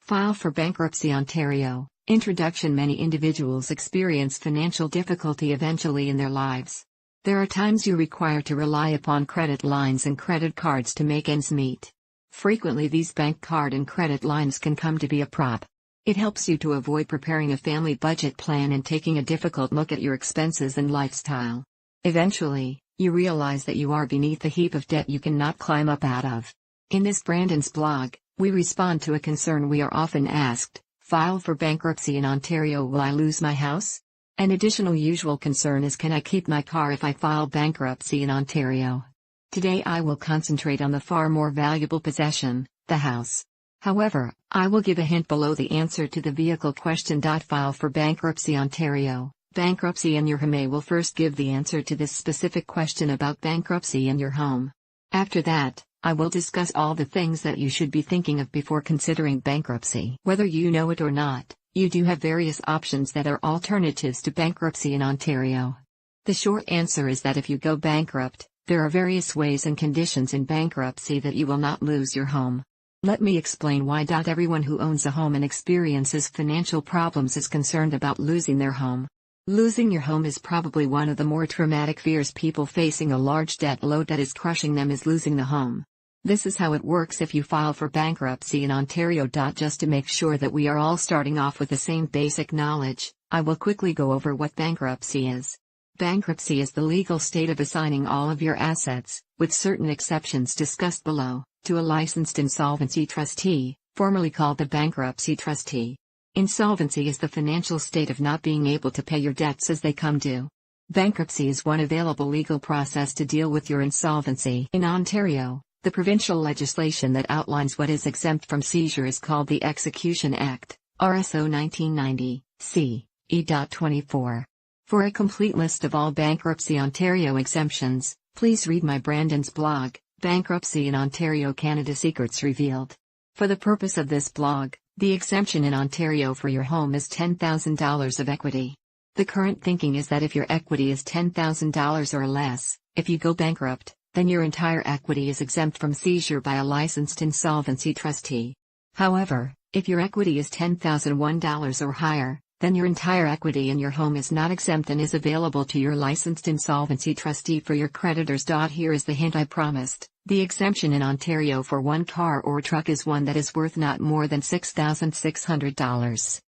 File for Bankruptcy Ontario. Introduction. Many individuals experience financial difficulty eventually in their lives. There are times you require to rely upon credit lines and credit cards to make ends meet. Frequently these bank card and credit lines can come to be a prop. It helps you to avoid preparing a family budget plan and taking a difficult look at your expenses and lifestyle. Eventually, you realize that you are beneath a heap of debt you cannot climb up out of. In this Brandon's blog, we respond to a concern we are often asked: file for bankruptcy in Ontario, will I lose my house? An additional usual concern is, can I keep my car if I file bankruptcy in Ontario? Today I will concentrate on the far more valuable possession, the house. However, I will give a hint below the answer to the vehicle question. File for bankruptcy Ontario. Bankruptcy in your home. Will first give the answer to this specific question about bankruptcy in your home. After that, I will discuss all the things that you should be thinking of before considering bankruptcy. Whether you know it or not, you do have various options that are alternatives to bankruptcy in Ontario. The short answer is that if you go bankrupt, there are various ways and conditions in bankruptcy that you will not lose your home. Let me explain why. Everyone who owns a home and experiences financial problems is concerned about losing their home. Losing your home is probably one of the more traumatic fears people facing a large debt load that is crushing them is losing the home. This is how it works if you file for bankruptcy in Ontario. Just to make sure that we are all starting off with the same basic knowledge, I will quickly go over what bankruptcy is. Bankruptcy is the legal state of assigning all of your assets, with certain exceptions discussed below, to a licensed insolvency trustee, formerly called the bankruptcy trustee. Insolvency is the financial state of not being able to pay your debts as they come due. Bankruptcy is one available legal process to deal with your insolvency. In Ontario, the provincial legislation that outlines what is exempt from seizure is called the Execution Act, RSO 1990, c. E.24. For a complete list of all Bankruptcy Ontario exemptions, please read my Brandon's blog, Bankruptcy in Ontario, Canada Secrets Revealed. For the purpose of this blog, the exemption in Ontario for your home is $10,000 of equity. The current thinking is that if your equity is $10,000 or less, if you go bankrupt, then your entire equity is exempt from seizure by a licensed insolvency trustee. However, if your equity is $10,001 or higher, then your entire equity in your home is not exempt and is available to your licensed insolvency trustee for your creditors. Here is the hint I promised. The exemption in Ontario for one car or truck is one that is worth not more than $6,600.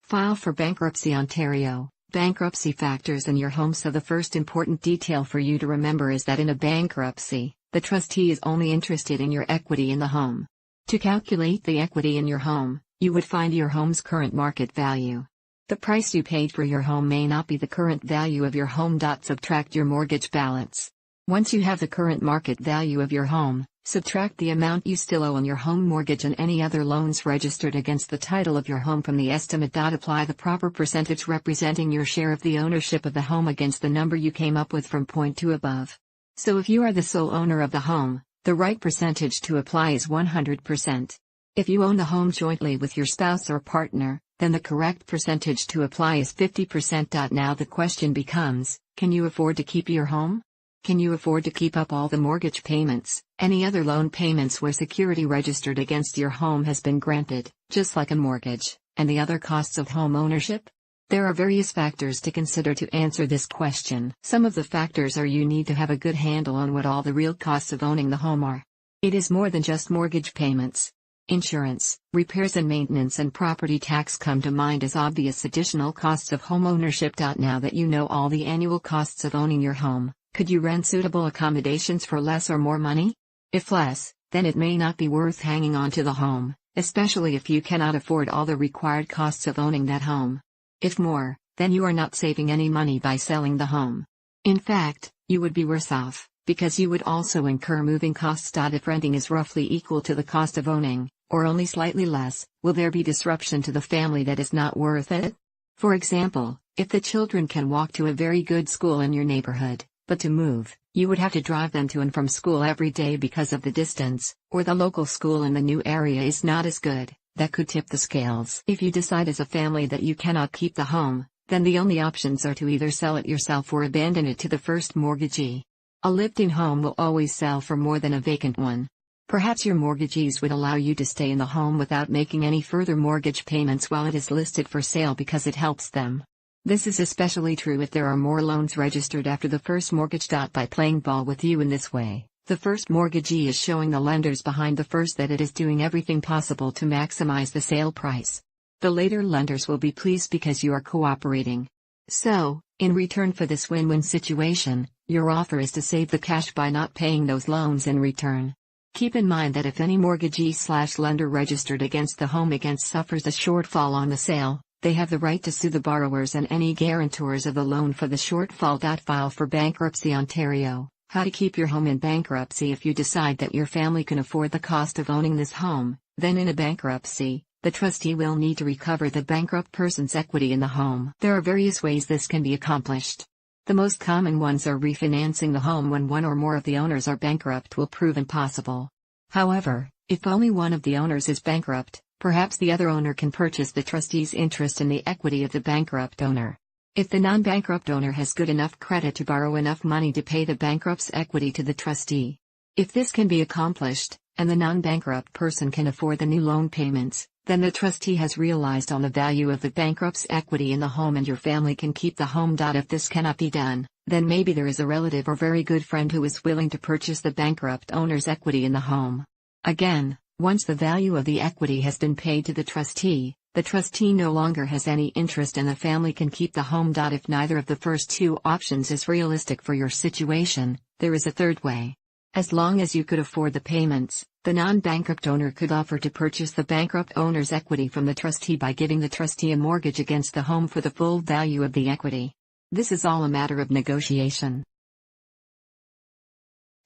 File for bankruptcy Ontario. Bankruptcy factors in your home. So the first important detail for you to remember is that in a bankruptcy, the trustee is only interested in your equity in the home. To calculate the equity in your home, you would find your home's current market value. The price you paid for your home may not be the current value of your home. Subtract your mortgage balance. Once you have the current market value of your home, subtract the amount you still owe on your home mortgage and any other loans registered against the title of your home from the estimate. Apply the proper percentage representing your share of the ownership of the home against the number you came up with from point 2 above. So if you are the sole owner of the home, the right percentage to apply is 100%. If you own the home jointly with your spouse or partner, then the correct percentage to apply is 50%. Now the question becomes, can you afford to keep your home? Can you afford to keep up all the mortgage payments, any other loan payments where security registered against your home has been granted, just like a mortgage, and the other costs of home ownership? There are various factors to consider to answer this question. Some of the factors are: you need to have a good handle on what all the real costs of owning the home are. It is more than just mortgage payments. Insurance, repairs and maintenance and property tax come to mind as obvious additional costs of home ownership. Now that you know all the annual costs of owning your home, could you rent suitable accommodations for less or more money? If less, then it may not be worth hanging on to the home, especially if you cannot afford all the required costs of owning that home. If more, then you are not saving any money by selling the home. In fact, you would be worse off, because you would also incur moving costs. If renting is roughly equal to the cost of owning, or only slightly less, will there be disruption to the family that is not worth it? For example, if the children can walk to a very good school in your neighborhood, but to move, you would have to drive them to and from school every day because of the distance, or the local school in the new area is not as good, that could tip the scales. If you decide as a family that you cannot keep the home, then the only options are to either sell it yourself or abandon it to the first mortgagee. A lived-in home will always sell for more than a vacant one. Perhaps your mortgagees would allow you to stay in the home without making any further mortgage payments while it is listed for sale because it helps them. This is especially true if there are more loans registered after the first mortgage. By playing ball with you in this way, the first mortgagee is showing the lenders behind the first that it is doing everything possible to maximize the sale price. The later lenders will be pleased because you are cooperating. So, in return for this win-win situation, your offer is to save the cash by not paying those loans in return. Keep in mind that if any mortgagee/lender registered against the home suffers a shortfall on the sale, they have the right to sue the borrowers and any guarantors of the loan for the shortfall. File for Bankruptcy Ontario. How to keep your home in bankruptcy. If you decide that your family can afford the cost of owning this home, then in a bankruptcy, the trustee will need to recover the bankrupt person's equity in the home. There are various ways this can be accomplished. The most common ones are refinancing the home when one or more of the owners are bankrupt will prove impossible. However, if only one of the owners is bankrupt, perhaps the other owner can purchase the trustee's interest in the equity of the bankrupt owner. If the non-bankrupt owner has good enough credit to borrow enough money to pay the bankrupt's equity to the trustee. If this can be accomplished, and the non-bankrupt person can afford the new loan payments, then the trustee has realized on the value of the bankrupt's equity in the home and your family can keep the home. If this cannot be done, then maybe there is a relative or very good friend who is willing to purchase the bankrupt owner's equity in the home. Again, once the value of the equity has been paid to the trustee no longer has any interest and the family can keep the home. If neither of the first two options is realistic for your situation, there is a third way. As long as you could afford the payments, the non-bankrupt owner could offer to purchase the bankrupt owner's equity from the trustee by giving the trustee a mortgage against the home for the full value of the equity. This is all a matter of negotiation.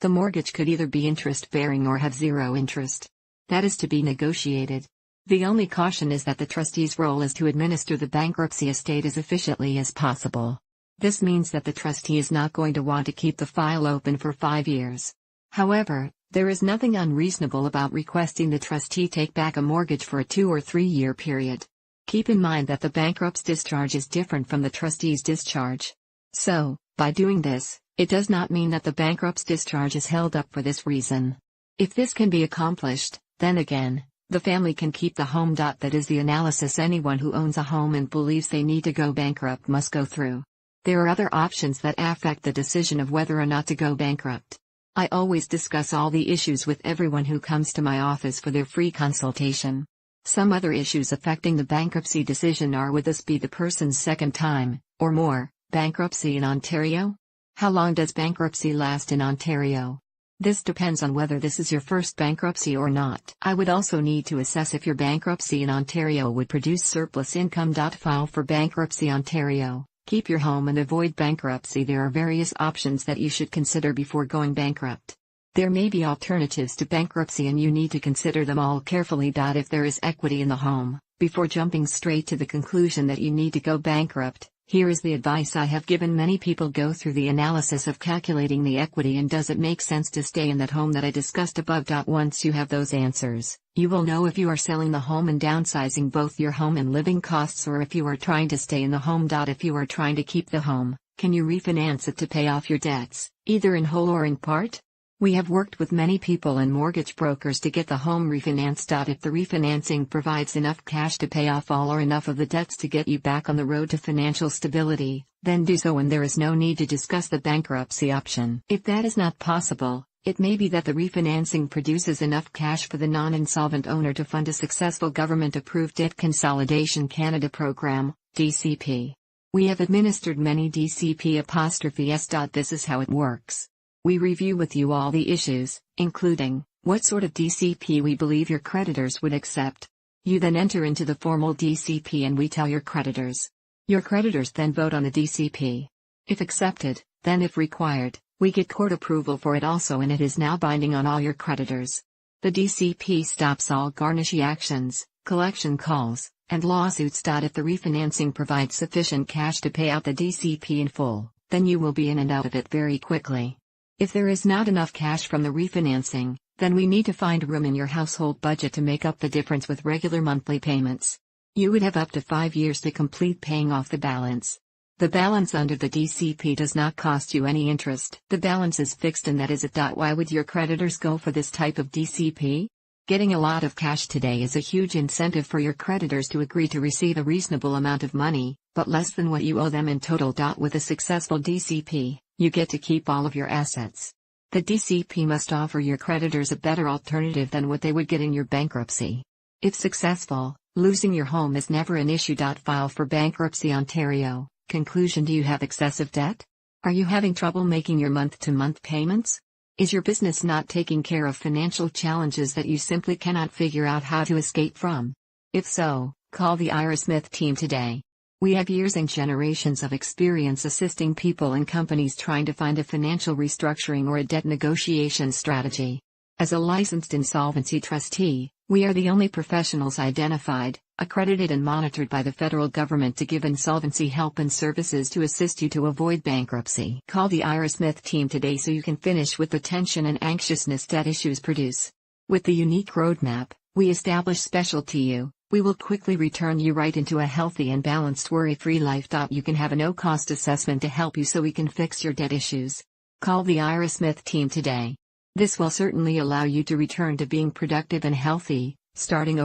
The mortgage could either be interest-bearing or have zero interest. That is to be negotiated. The only caution is that the trustee's role is to administer the bankruptcy estate as efficiently as possible. This means that the trustee is not going to want to keep the file open for 5 years. However, there is nothing unreasonable about requesting the trustee take back a mortgage for a 2 or 3 year period. Keep in mind that the bankrupt's discharge is different from the trustee's discharge. So, by doing this, it does not mean that the bankrupt's discharge is held up for this reason. If this can be accomplished, then again, the family can keep the home. That is the analysis anyone who owns a home and believes they need to go bankrupt must go through. There are other options that affect the decision of whether or not to go bankrupt. I always discuss all the issues with everyone who comes to my office for their free consultation. Some other issues affecting the bankruptcy decision are: would this be the person's second time, or more, bankruptcy in Ontario? How long does bankruptcy last in Ontario? This depends on whether this is your first bankruptcy or not. I would also need to assess if your bankruptcy in Ontario would produce surplus income. File for Bankruptcy Ontario. Keep your home and avoid bankruptcy. There are various options that you should consider before going bankrupt. There may be alternatives to bankruptcy and you need to consider them all carefully. If there is equity in the home, before jumping straight to the conclusion that you need to go bankrupt, here is the advice I have given many people: go through the analysis of calculating the equity and does it make sense to stay in that home that I discussed above. Once you have those answers, you will know if you are selling the home and downsizing both your home and living costs, or if you are trying to stay in the home. If you are trying to keep the home, can you refinance it to pay off your debts, either in whole or in part? We have worked with many people and mortgage brokers to get the home refinanced. If the refinancing provides enough cash to pay off all or enough of the debts to get you back on the road to financial stability, then do so and there is no need to discuss the bankruptcy option. If that is not possible, it may be that the refinancing produces enough cash for the non-insolvent owner to fund a successful government-approved Debt Consolidation Canada program, DCP. We have administered many DCP''s. This is how it works. We review with you all the issues, including what sort of DCP we believe your creditors would accept. You then enter into the formal DCP and we tell your creditors. Your creditors then vote on the DCP. If accepted, then if required, we get court approval for it also and it is now binding on all your creditors. The DCP stops all garnishee actions, collection calls, and lawsuits. If the refinancing provides sufficient cash to pay out the DCP in full, then you will be in and out of it very quickly. If there is not enough cash from the refinancing, then we need to find room in your household budget to make up the difference with regular monthly payments. You would have up to 5 years to complete paying off the balance. The balance under the DCP does not cost you any interest. The balance is fixed and that is it. Why would your creditors go for this type of DCP? Getting a lot of cash today is a huge incentive for your creditors to agree to receive a reasonable amount of money, but less than what you owe them in total. With a successful DCP, you get to keep all of your assets. The DCP must offer your creditors a better alternative than what they would get in your bankruptcy. If successful, losing your home is never an issue. File for Bankruptcy Ontario. Conclusion: do you have excessive debt? Are you having trouble making your month-to-month payments? Is your business not taking care of financial challenges that you simply cannot figure out how to escape from? If so, call the Ira Smith team today. We have years and generations of experience assisting people and companies trying to find a financial restructuring or a debt negotiation strategy. As a licensed insolvency trustee, we are the only professionals identified, accredited and monitored by the federal government to give insolvency help and services to assist you to avoid bankruptcy. Call the Ira Smith team today so you can finish with the tension and anxiousness debt issues produce. With the unique roadmap we establish special to you, we will quickly return you right into a healthy and balanced worry-free life. You can have a no-cost assessment to help you so we can fix your debt issues. Call the Ira Smith team today. This will certainly allow you to return to being productive and healthy, starting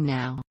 now.